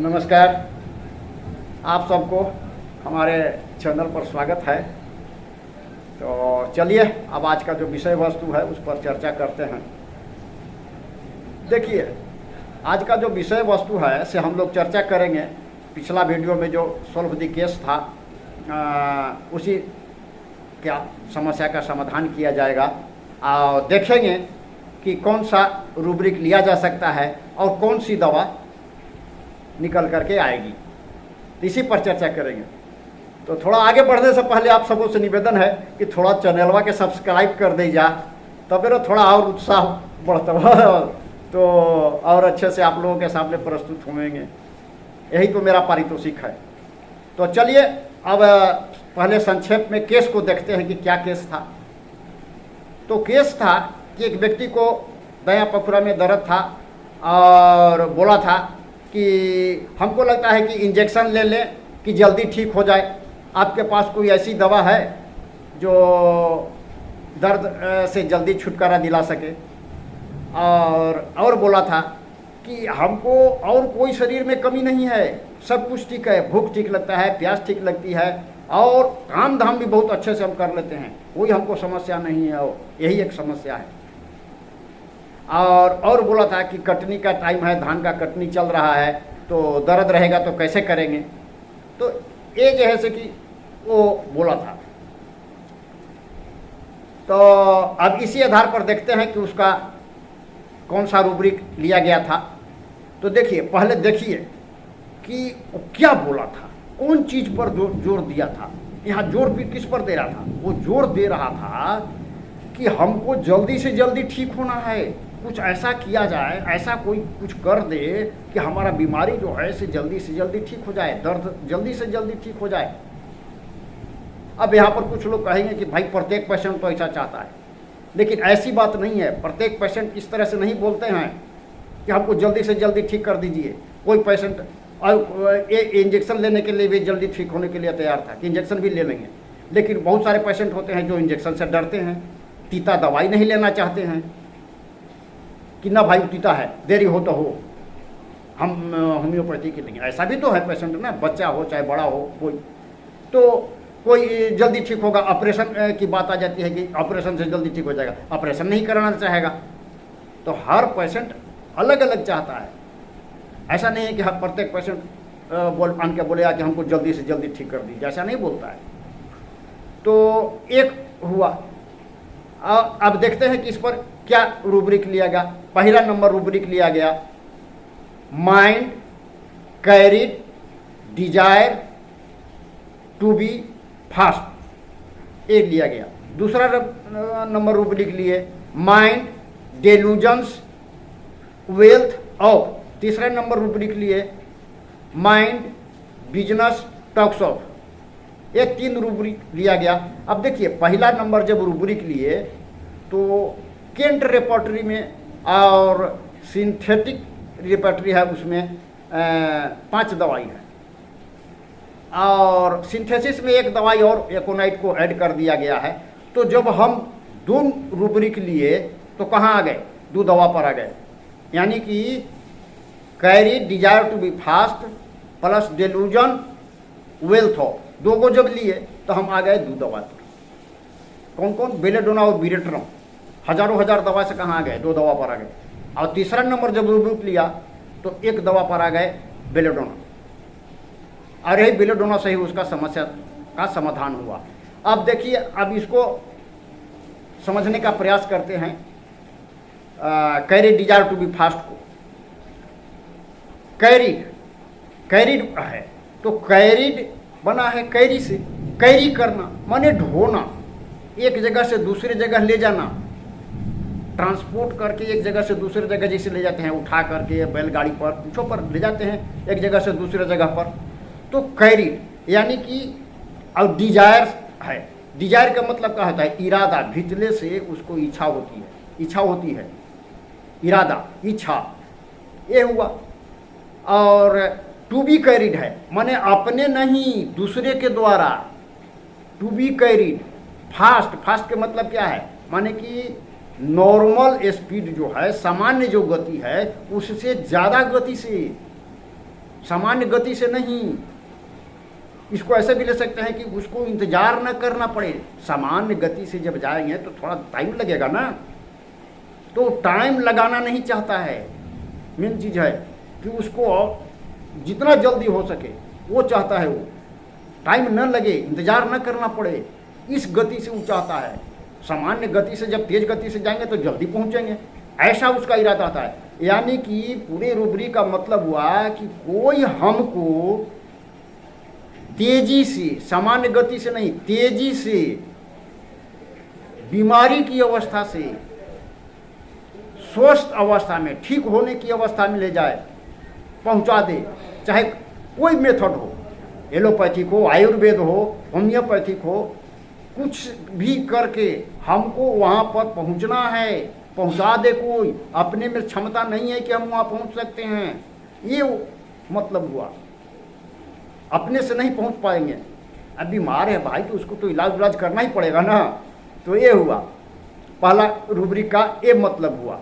नमस्कार। आप सबको हमारे चैनल पर स्वागत है। तो चलिए अब आज का जो विषय वस्तु है उस पर चर्चा करते हैं। देखिए, आज का जो विषय वस्तु है से हम लोग चर्चा करेंगे। पिछला वीडियो में जो सॉल्व द केस था उसी क्या समस्या का समाधान किया जाएगा और देखेंगे कि कौन सा रूब्रिक लिया जा सकता है और कौन सी दवा निकल करके आएगी, इसी पर चर्चा करेंगे। तो थोड़ा आगे बढ़ने से पहले आप सबों से निवेदन है कि थोड़ा चैनलवा के सब्सक्राइब कर दीजिए, तब मेरा थोड़ा और उत्साह बढ़ता है तो और अच्छे से आप लोगों के सामने प्रस्तुत होंगे। यही तो मेरा पारितोषिक है। तो चलिए अब पहले संक्षेप में केस को देखते हैं कि क्या केस था। तो केस था कि एक व्यक्ति को दया पखुरा में दर्द था और बोला था कि हमको लगता है कि इंजेक्शन ले लें कि जल्दी ठीक हो जाए। आपके पास कोई ऐसी दवा है जो दर्द से जल्दी छुटकारा दिला सके। और बोला था कि हमको और कोई शरीर में कमी नहीं है, सब कुछ ठीक है, भूख ठीक लगता है, प्यास ठीक लगती है और काम धाम भी बहुत अच्छे से हम कर लेते हैं, कोई हमको समस्या नहीं है। और यही एक समस्या है। और बोला था कि कटनी का टाइम है, धान का कटनी चल रहा है, तो दर्द रहेगा तो कैसे करेंगे। तो ये जैसे कि वो बोला था। तो अब इसी आधार पर देखते हैं कि उसका कौन सा रूब्रिक लिया गया था। तो देखिए, पहले देखिए कि वो क्या बोला था, कौन चीज़ पर जोर दिया था। यहाँ जोर भी किस पर दे रहा था? वो जोर दे रहा था कि हमको जल्दी से जल्दी ठीक होना है, कुछ ऐसा किया जाए, ऐसा कोई कुछ कर दे कि हमारा बीमारी जो है से जल्दी ठीक हो जाए, दर्द जल्दी से जल्दी ठीक हो जाए। अब यहाँ पर कुछ लोग कहेंगे कि भाई प्रत्येक पेशेंट तो ऐसा चाहता है, लेकिन ऐसी बात नहीं है। प्रत्येक पेशेंट इस तरह से नहीं बोलते हैं कि हमको जल्दी से जल्दी ठीक कर दीजिए। कोई पेशेंट ये इंजेक्शन लेने के लिए भी जल्दी ठीक होने के लिए तैयार था कि इंजेक्शन भी ले लेंगे, लेकिन बहुत सारे पेशेंट होते हैं जो इंजेक्शन से डरते हैं, तीता दवाई नहीं लेना चाहते हैं कि ना भाई तीता है, देरी हो तो हो, हम होम्योपैथी के लेंगे। ऐसा भी तो है पेशेंट ना, बच्चा हो चाहे बड़ा हो, कोई जल्दी ठीक होगा। ऑपरेशन की बात आ जाती है कि ऑपरेशन से जल्दी ठीक हो जाएगा, ऑपरेशन नहीं कराना चाहेगा। तो हर पेशेंट अलग अलग चाहता है। ऐसा नहीं है कि हर प्रत्येक पेशेंट आन के बोलेगा कि हमको जल्दी से जल्दी ठीक कर दीजिए, ऐसा नहीं बोलता है। तो एक हुआ। अब देखते हैं कि इस पर क्या रूब्रिक लिया गया। पहला नंबर रूब्रिक लिया गया mind carried desire to be fast, एक लिया गया। दूसरा नंबर रूब्रिक लिए माइंड डेलूजन्स वेल्थ ऑफ। तीसरा नंबर रूब्रिक लिए माइंड बिजनेस टॉक्स ऑफ। ये 3 रूब्रिक लिया गया। अब देखिए, पहला नंबर जब रूब्रिक लिए तो केंट रेपर्टरी में और सिंथेटिक रेपर्टरी है उसमें 5 दवाई है और सिंथेसिस में 1 दवाई और एकोनाइट को ऐड कर दिया गया है। तो जब हम 2 रूब्रिक लिए तो कहाँ आ गए? 2 दवा पर आ गए। यानी कि carry desire to be fast plus delusion wealth of, 2 को जब लिए तो हम आ गए 2 दवा पर। कौन कौन? बेलेडोना और बिरेट्रम। हजारों दवा से कहाँ आ गए? 2 दवा पर आ गए। और तीसरा नंबर जब रूब्रिक लिया तो 1 दवा पर आ गए बेलेडोना, और यही बेलेडोना से ही उसका समस्या का समाधान हुआ। अब देखिए, अब इसको समझने का प्रयास करते हैं carried desire to be fast को। कैरिड है तो कैरिड बना है कैरी से। कैरी करना माने ढोना, एक जगह से दूसरी जगह ले जाना, ट्रांसपोर्ट करके एक जगह से दूसरी जगह जैसे ले जाते हैं, उठा करके बैलगाड़ी पर पूछो पर ले जाते हैं एक जगह से दूसरी जगह पर। तो कैरिड यानी कि और डिजायर है। डिजायर का मतलब क्या होता है? इरादा, भीतरे से उसको इच्छा होती है, इरादा, इच्छा, ये हुआ। और टू बी कैरिड है माने अपने नहीं दूसरे के द्वारा। टू बी कैरिड फास्ट के मतलब क्या है? माने कि नॉर्मल स्पीड जो है, सामान्य जो गति है उससे ज़्यादा गति से सामान्य गति से नहीं। इसको ऐसे भी ले सकते हैं कि उसको इंतजार न करना पड़े। सामान्य गति से जब जाएंगे तो थोड़ा टाइम लगेगा ना, तो टाइम लगाना नहीं चाहता है। मेन चीज़ है कि उसको जितना जल्दी हो सके वो चाहता है, वो टाइम न लगे, इंतजार न करना पड़े, इस गति से वो चाहता है। सामान्य गति से जब तेज गति से जाएंगे तो जल्दी पहुंचेंगे, ऐसा उसका इरादा आता है। यानी कि पूरे रूबरी का मतलब हुआ कि कोई हमको तेजी से, सामान्य गति से नहीं, तेजी से बीमारी की अवस्था से स्वस्थ अवस्था में, ठीक होने की अवस्था में ले जाए, पहुंचा दे। चाहे कोई मेथड हो, एलोपैथिक हो, आयुर्वेद हो, होम्योपैथिक हो, कुछ भी करके हमको वहाँ पर पहुँचना है, पहुँचा दे। कोई अपने में क्षमता नहीं है कि हम वहाँ पहुँच सकते हैं, ये मतलब हुआ। अपने से नहीं पहुँच पाएंगे। अब बीमार है भाई तो उसको तो इलाज करना ही पड़ेगा ना। तो ये हुआ पहला रूब्रिक का ये मतलब हुआ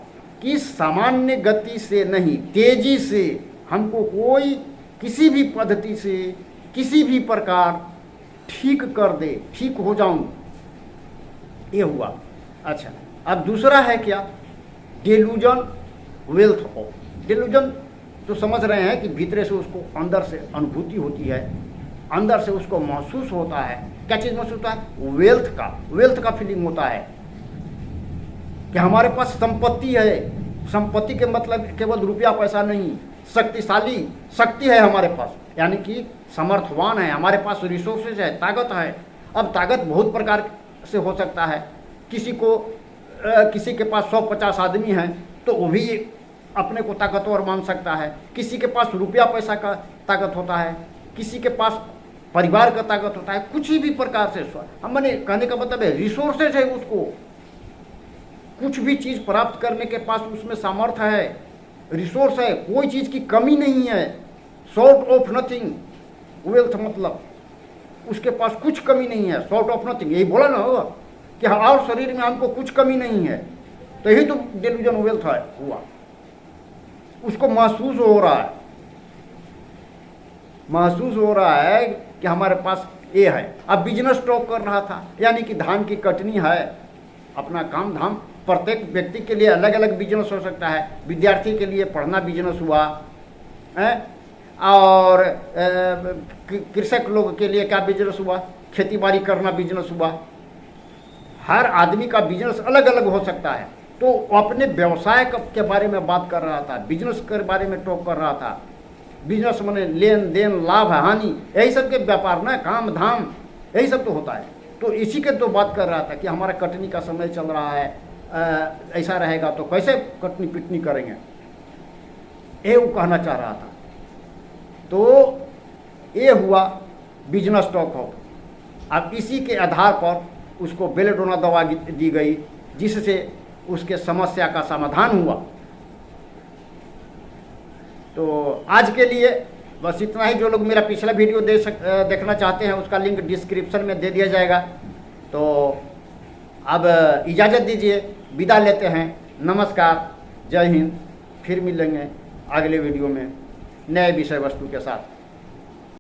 कि सामान्य गति से नहीं, तेजी से हमको कोई किसी भी पद्धति से, किसी भी प्रकार ठीक कर दे, ठीक हो जाऊं, ये हुआ। अच्छा, अब दूसरा है क्या? डेलूजन वेल्थ ऑफ। डेलूजन तो समझ रहे हैं कि भीतर से उसको अंदर से अनुभूति होती है, अंदर से उसको महसूस होता है। क्या चीज़ महसूस होता है? वेल्थ का फीलिंग होता है कि हमारे पास संपत्ति है। संपत्ति के मतलब केवल रुपया पैसा नहीं, शक्तिशाली शक्ति है हमारे पास, यानी कि समर्थवान है, हमारे पास रिसोर्सेज है, ताकत है। अब ताकत बहुत प्रकार से हो सकता है। किसी के पास 150 आदमी हैं तो वो भी अपने को ताकतवर मान सकता है। किसी के पास रुपया पैसा का ताकत होता है, किसी के पास परिवार का ताकत होता है। कुछ भी प्रकार से हम मैंने कहने का मतलब है रिसोर्सेज है, उसको कुछ भी चीज़ प्राप्त करने के पास उसमें सामर्थ्य है, रिसोर्स है, कोई चीज़ की कमी नहीं है। शॉर्ट ऑफ नथिंग वेल्थ मतलब उसके पास कुछ कमी नहीं है, शॉर्ट ऑफ नथिंग। यही बोला ना होगा कि और शरीर में हमको कुछ कमी नहीं है, तो यही तो डेलूजन वेल्थ है हुआ। उसको महसूस हो रहा है कि हमारे पास ये है। अब बिजनेस टॉक कर रहा था, यानी कि धान की कटनी है, अपना काम धाम। प्रत्येक व्यक्ति के लिए अलग अलग बिजनेस हो सकता है। विद्यार्थी के लिए पढ़ना बिजनेस हुआ है, और कृषक लोग के लिए क्या बिजनेस हुआ? खेती बाड़ी करना बिजनेस हुआ। हर आदमी का बिजनेस अलग अलग हो सकता है। तो अपने व्यवसाय के बारे में बात कर रहा था, बिजनेस के बारे में टॉक कर रहा था। बिजनेस माने लेन देन, लाभ हानि, यही सब के व्यापार ना, काम धाम, यही सब तो होता है। तो इसी के तो बात कर रहा था कि हमारा कटनी का समय चल रहा है, ऐसा रहेगा तो कैसे कटनी पिटनी करेंगे, ये वो कहना चाह रहा था। तो ये हुआ बिजनेस टॉक हो। अब इसी के आधार पर उसको बेलेडोना दवा दी गई, जिससे उसके समस्या का समाधान हुआ। तो आज के लिए बस इतना ही। जो लोग मेरा पिछला वीडियो देखना चाहते हैं उसका लिंक डिस्क्रिप्शन में दे दिया जाएगा। तो अब इजाज़त दीजिए, विदा लेते हैं। नमस्कार, जय हिंद। फिर मिलेंगे अगले वीडियो में नए विषय वस्तु के साथ।